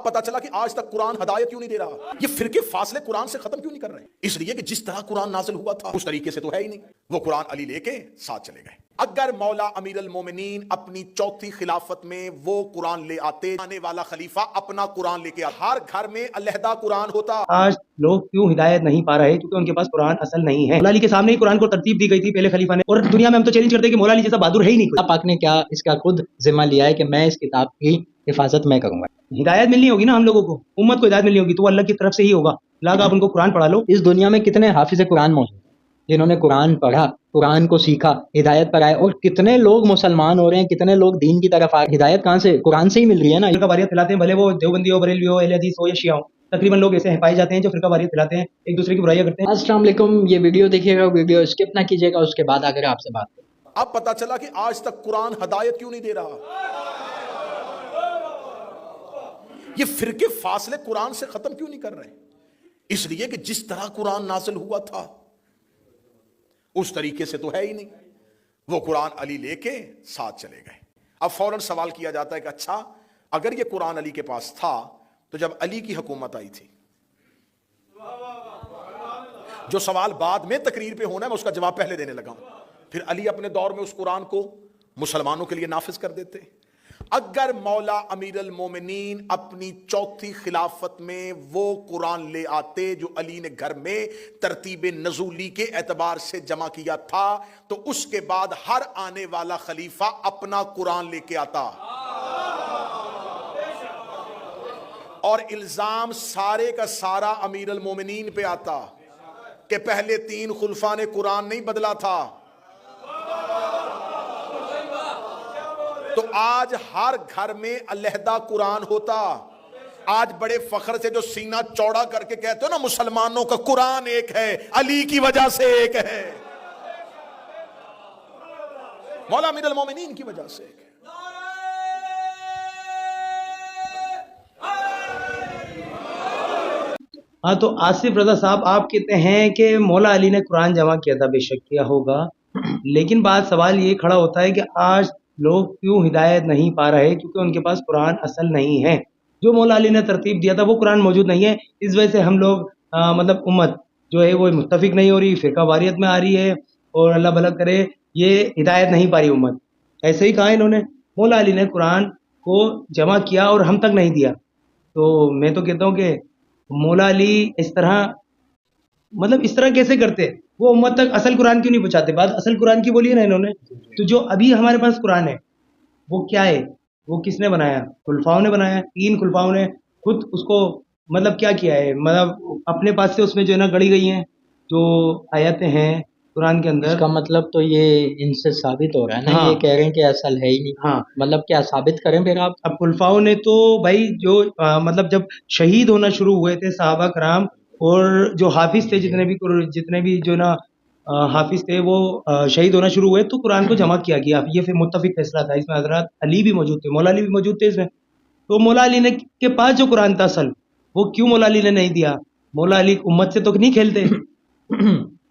پتا چلا کہ آج تک قرآن ہدایت کیوں نہیں دے رہا؟ یہ فرقے فاصلے قرآن سے ختم کیوں نہیں کر رہے؟ اس لیے کہ جس طرح قرآن نازل ہوا تھا اس طریقے سے تو ہے ہی نہیں۔ وہ قرآن علی لے کے ساتھ چلے گئے۔ اگر مولا امیر المومنین اپنی چوتھی خلافت میں وہ قرآن لے آتے، آنے والا خلیفہ اپنا قرآن لے کے ہر گھر میں علیحدہ قرآن ہوتا۔ آج لوگ کیوں ہدایت نہیں پا رہے؟ کیونکہ ان کے پاس قرآن اصل نہیں ہے۔ مولا علی کے سامنے ہی قرآن کو ترتیب دی گئی تھی پہلے خلیفہ نے، اور دنیا میں ہم تو چیلنج کرتے ہیں کہ مولا علی جیسا بہادر ہے ہی نہیں کوئی۔ اللہ پاک نے کیا اس کا خود ذمہ لیا ہے کہ میں اس کتاب کی حفاظت میں کروں گا۔ ہدایت ملنی ہوگی نا ہم لوگوں کو، امت کو ہدایت ملنی ہوگی تو وہ اللہ کی طرف سے ہی ہوگا۔ لاگ آپ ان کو قرآن پڑھا لو۔ اس دنیا میں کتنے حافظ قرآن موجود ہیں جنہوں نے قرآن پڑھا، قرآن کو سیکھا، ہدایت پر آئے، اور کتنے لوگ مسلمان ہو رہے ہیں، کتنے لوگ دین کی طرف آئے۔ ہدایت کہاں سے؟ قرآن سے ہی مل رہی ہے نا۔ فرقہ واریت پھیلاتے ہیں، بھلے وہ دیوبندی ہو، بریلوی ہو، اہل حدیث ہو یا شیعہ ہو، تقریباً لوگ ایسے ہیں پائے جاتے ہیں جو فرقہ واریت پھیلاتے ہیں، ایک دوسرے کی برائیاں کرتے ہیں۔ السلام علیکم، یہ ویڈیو دیکھیے گا، ویڈیو اسکپ نہ کیجیے گا، اس کے بعد اگر آپ سے بات کریں۔ اب پتا چلا کہ آج تک قرآن ہدایت کیوں نہیں دے رہا؟ یہ فرقے فاصلے قرآن سے ختم کیوں نہیں کر رہے؟ اس لیے کہ جس طرح قرآن نازل ہوا تھا اس طریقے سے تو ہے ہی نہیں۔ وہ قرآن علی لے کے ساتھ چلے گئے۔ اب فوراً سوال کیا جاتا ہے کہ اچھا اگر یہ قرآن علی کے پاس تھا تو جب علی کی حکومت آئی تھی، جو سوال بعد میں تقریر پہ ہونا ہے میں اس کا جواب پہلے دینے لگا ہوں، پھر علی اپنے دور میں اس قرآن کو مسلمانوں کے لیے نافذ کر دیتے۔ اگر مولا امیر المومنین اپنی چوتھی خلافت میں وہ قرآن لے آتے جو علی نے گھر میں ترتیب نزولی کے اعتبار سے جمع کیا تھا تو اس کے بعد ہر آنے والا خلیفہ اپنا قرآن لے کے آتا، اور الزام سارے کا سارا امیر المومنین پہ آتا کہ پہلے 3 خلفاء نے قرآن نہیں بدلا تھا۔ تو آج ہر گھر میں علیحدہ قرآن ہوتا۔ آج بڑے فخر سے جو سینہ چوڑا کر کے کہتے ہو نا مسلمانوں کا قرآن ایک ہے، علی کی وجہ سے ایک ہے، مولا امیر المومنین کی وجہ سے ایک ہے۔ ہاں تو آصف رضا صاحب آپ کہتے ہیں کہ مولا علی نے قرآن جمع کیا تھا، بے شک کیا ہوگا، لیکن بات سوال یہ کھڑا ہوتا ہے کہ آج لوگ کیوں ہدایت نہیں پا رہے؟ کیونکہ ان کے پاس قرآن اصل نہیں ہے۔ جو مولا علی نے ترتیب دیا تھا وہ قرآن موجود نہیں ہے، اس وجہ سے ہم لوگ مطلب امت جو ہے وہ متفق نہیں ہو رہی، فرقہ واریت میں آ رہی ہے، اور اللہ بھلا کرے یہ ہدایت نہیں پا رہی امت۔ ایسے ہی کہا انہوں نے مولا علی نے قرآن کو جمع کیا اور ہم تک نہیں دیا، تو میں تو کہتا ہوں کہ مولا علی اس طرح مطلب اس طرح کیسے کرتے؟ وہ امت تک اصل قرآن کیوں نہیں پہنچاتے؟ بات اصل قرآن کی بولی ہے نا انہوں نے۔ تو جو ابھی ہمارے پاس قرآن ہے وہ کیا ہے؟ وہ کس نے بنایا؟ خلفاؤں نے بنایا، 3 خلفاؤں نے خود اس کو مطلب کیا کیا ہے، مطلب اپنے پاس سے اس میں جو ہے نا گڑی گئی ہیں جو آیتیں ہیں قرآن کے اندر۔ اس کا مطلب تو یہ ان سے ثابت ہو رہا ہے نا، ہاں، یہ کہہ رہے ہیں کہ اصل ہے ہی نہیں۔ ہاں، مطلب کیا ثابت کریں پھر آپ؟ اب خلفاؤں نے تو بھائی جو مطلب جب شہید ہونا شروع ہوئے تھے صحابہ کرام اور جو حافظ تھے، جتنے بھی جو نا حافظ تھے وہ شہید ہونا شروع ہوئے تو قرآن کو جمع کیا گیا۔ یہ پھر متفق فیصلہ تھا، اس میں حضرات علی بھی موجود تھے، مولا علی بھی موجود تھے اس میں۔ تو مولا علی نے کے پاس جو قرآن تھا اصل وہ کیوں مولا علی نے نہیں دیا؟ مولا علی امت سے تو نہیں کھیلتے۔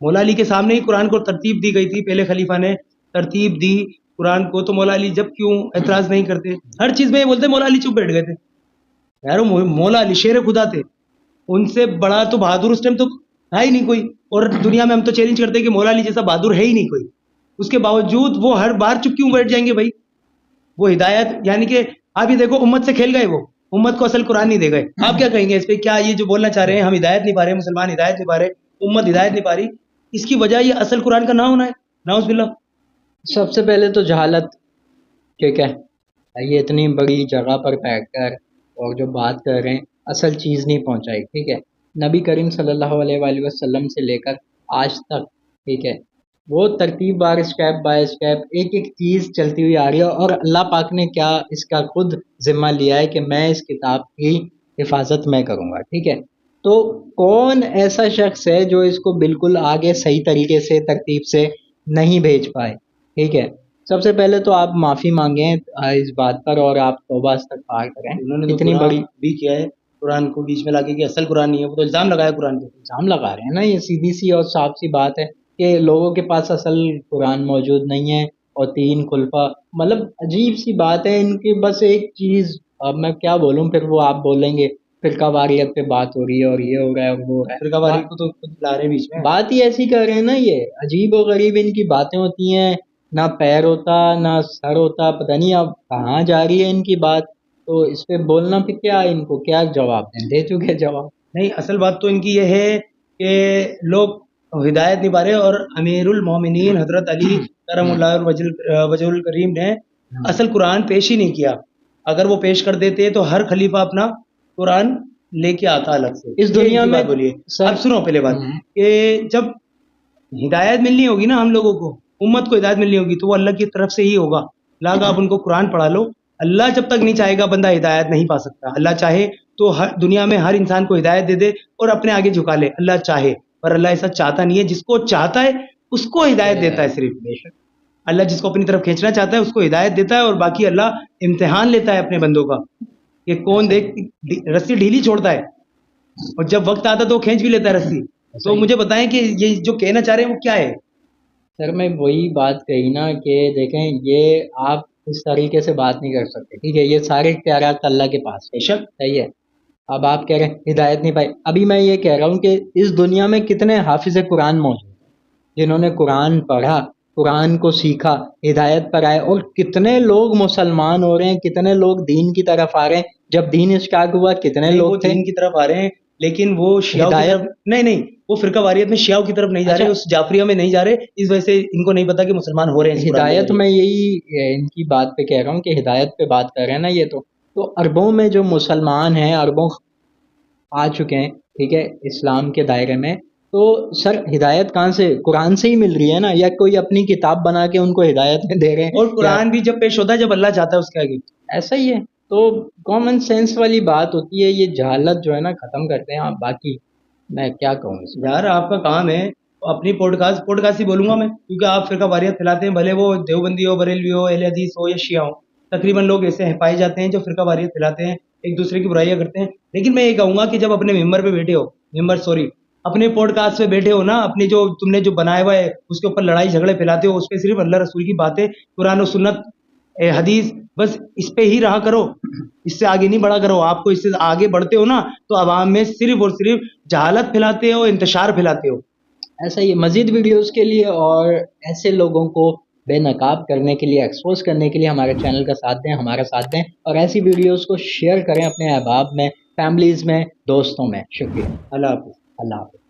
مولا علی کے سامنے ہی قرآن کو ترتیب دی گئی تھی، پہلے خلیفہ نے ترتیب دی قرآن کو، تو مولا علی جب کیوں اعتراض نہیں کرتے؟ ہر چیز میں یہ بولتے مولا علی چپ بیٹھ گئے تھے۔ یار مولا علی شیر خدا تھے، ان سے بڑا تو بہادر اس ٹائم تو ہے ہی نہیں کوئی، اور دنیا میں ہم تو چیلنج کرتے ہیں کہ مولا علی جیسا بہادر ہے ہی نہیں کوئی، اس کے باوجود وہ ہر بار چپ کیوں بیٹھ جائیں گے بھائی؟ وہ ہدایت یعنی کہ آپ یہ دیکھو امت سے کھیل گئے، وہ امت کو اصل قرآن نہیں دے گئے۔ آپ کیا کہیں گے اس پہ؟ کیا یہ جو بولنا چاہ رہے ہیں ہم ہدایت نہیں پا رہے، مسلمان ہدایت نہیں پا رہے، امت ہدایت نہیں پا رہی، اس کی وجہ یہ اصل قرآن کا نہ ہونا ہے؟ نعوذ باللہ۔ سب سے پہلے تو جہالت، ٹھیک ہے، یہ اتنی بڑی جگہ پر بیٹھ کر اور جو بات کر رہے ہیں اصل چیز نہیں پہنچائی، ٹھیک ہے۔ نبی کریم صلی اللہ علیہ وآلہ وسلم سے لے کر آج تک، ٹھیک ہے، وہ ترتیب بار اسٹیپ بائی اسٹیپ ایک ایک چیز چلتی ہوئی آ رہی ہے، اور اللہ پاک نے کیا اس کا خود ذمہ لیا ہے کہ میں اس کتاب کی حفاظت میں کروں گا، ٹھیک ہے۔ تو کون ایسا شخص ہے جو اس کو بالکل آگے صحیح طریقے سے ترتیب سے نہیں بھیج پائے، ٹھیک ہے۔ سب سے پہلے تو آپ معافی مانگیں اس بات پر اور آپ توبہ استغفار کریں۔ انہوں نے تو اتنی بڑی بھی کیا ہے قرآن کو بیچ میں لا کے کہ اصل قرآن نہیں ہے، وہ تو الزام لگایا قرآن پہ۔ الزام لگا رہے ہیں نا، یہ سیدھی سی اور صاف سی بات ہے کہ لوگوں کے پاس اصل قرآن موجود نہیں ہے، اور 3 خلفاء، مطلب عجیب سی بات ہے، ان کی بس ایک چیز اب میں کیا بولوں، پھر وہ آپ بولیں گے فرقہ واریت پہ بات ہو رہی ہے اور یہ ہو رہا ہے اور وہ ہو رہا ہے. فرقہ واریت کو تو خود لا رہے ہیں بیچ میں. بات ہی ایسی کر رہے ہیں نا، یہ عجیب و غریب ان کی باتیں ہوتی ہیں، نہ پیر ہوتا نہ سر ہوتا، پتہ نہیں اب کہاں جا رہی ہے ان کی بات. تو اس پہ بولنا پھر کیا، ان کو کیا جواب دیں، دے چکے جواب. نہیں، اصل بات تو ان کی یہ ہے کہ لوگ ہدایت نہیں پا رہے، اور امیر المومنین حضرت علی کرم اللہ وجہ الکریم نے اصل قرآن پیش ہی نہیں کیا. اگر وہ پیش کر دیتے تو ہر خلیفہ اپنا قرآن لے کے آتا الگ سے. اس دنیا میں بولیے سر، اب سنو پہلے بات کہ جب ہدایت ملنی ہوگی نا ہم لوگوں کو، امت کو ہدایت ملنی ہوگی تو وہ اللہ کی طرف سے ہی ہوگا. لاگا آپ ان کو قرآن پڑھا لو، اللہ جب تک نہیں چاہے گا بندہ ہدایت نہیں پا سکتا. اللہ چاہے تو ہر دنیا میں ہر انسان کو ہدایت دے دے اور اپنے آگے جھکا لے، اللہ چاہے. پر اللہ ایسا چاہتا نہیں ہے، جس کو چاہتا ہے اس کو ہدایت دیتا ہے. صرف اللہ جس کو اپنی طرف کھینچنا چاہتا ہے اس کو ہدایت دیتا ہے، اور باقی اللہ امتحان لیتا ہے اپنے بندوں کا کہ کون دیکھ رسی ڈھیلی چھوڑتا ہے، اور جب وقت آتا ہے تو وہ کھینچ بھی لیتا ہے رسی. تو مجھے بتائیں کہ یہ جو کہنا چاہ رہے ہیں وہ کیا ہے؟ سر میں وہی بات کہی نا کہ دیکھیں یہ آپ اس طریقے سے بات نہیں کر سکتے، ٹھیک ہے. یہ سارے اختیارات اللہ کے پاس ہے، صحیح ہے. اب آپ کہہ رہے ہیں ہدایت نہیں پائی. ابھی میں یہ کہہ رہا ہوں کہ اس دنیا میں کتنے حافظ قرآن موجود ہیں جنہوں نے قرآن پڑھا، قرآن کو سیکھا، ہدایت پر آئے، اور کتنے لوگ مسلمان ہو رہے ہیں، کتنے لوگ دین کی طرف آ رہے ہیں. جب دین اسٹارٹ ہوا کتنے وہ لوگ تھے دین کی طرف آ رہے ہیں، لیکن وہ شیعوں کی طرف نہیں، وہ فرقہ واریت میں شیعوں کی طرف نہیں جا رہے، اس جعفریہ میں نہیں جا رہے. اس وجہ سے ان کو نہیں پتا کہ مسلمان ہو رہے ہیں. ہدایت میں یہی ان کی بات پہ کہہ رہا ہوں کہ ہدایت پہ بات کر رہے ہیں نا یہ تو اربوں میں جو مسلمان ہیں، اربوں آ چکے ہیں، ٹھیک ہے، اسلام کے دائرے میں. تو سر ہدایت کہاں سے؟ قرآن سے ہی مل رہی ہے نا، یا کوئی اپنی کتاب بنا کے ان کو ہدایت میں دے رہے ہیں؟ اور قرآن بھی جب پیش ہوتا ہے جب اللہ چاہتا ہے اس کے آگے. ایسا ہی ہے. تو کامن سینس والی بات ہوتی ہے، یہ جہالت جو ہے نا ختم کرتے ہیں. آپ باقی میں کیا کہوں اس میں. یار آپ کا کام ہے اپنی پوڈکاسٹ ہی بولوں گا میں، کیونکہ آپ فرقہ واریت پھیلاتے ہیں، بھلے وہ دیوبندی ہو، بریلوی ہو، اہل حدیث ہو یا شیعہ ہو. تقریباً لوگ ایسے پائے جاتے ہیں جو فرقہ واریت پھیلاتے ہیں، ایک دوسرے کی برائیاں کرتے ہیں. لیکن میں یہ کہوں گا کہ جب اپنے ممبر پہ بیٹھے ہو، اپنے پوڈ کاسٹ پہ بیٹھے ہو نا، اپنی جو تم نے جو بنایا ہوا ہے اس کے اوپر لڑائی جھگڑے پھیلاتے ہو، اس پہ صرف اللہ رسول کی باتیں، قرآن و سنت، حدیث، بس اس پہ ہی رہا کرو، اس سے آگے نہیں بڑھا کرو. آپ کو اس سے آگے بڑھتے ہو نا تو عوام میں صرف اور صرف جہالت پھیلاتے ہو، انتشار پھیلاتے ہو. ایسا ہی مزید ویڈیوز کے لیے اور ایسے لوگوں کو بے نقاب کرنے کے لیے، ایکسپوز کرنے کے لیے ہمارے چینل کا ساتھ دیں، ہمارا ساتھ دیں، اور ایسی ویڈیوز کو شیئر کریں اپنے احباب میں، فیملیز میں، دوستوں میں. شکریہ. اللہ حافظ. اللہ حافظ.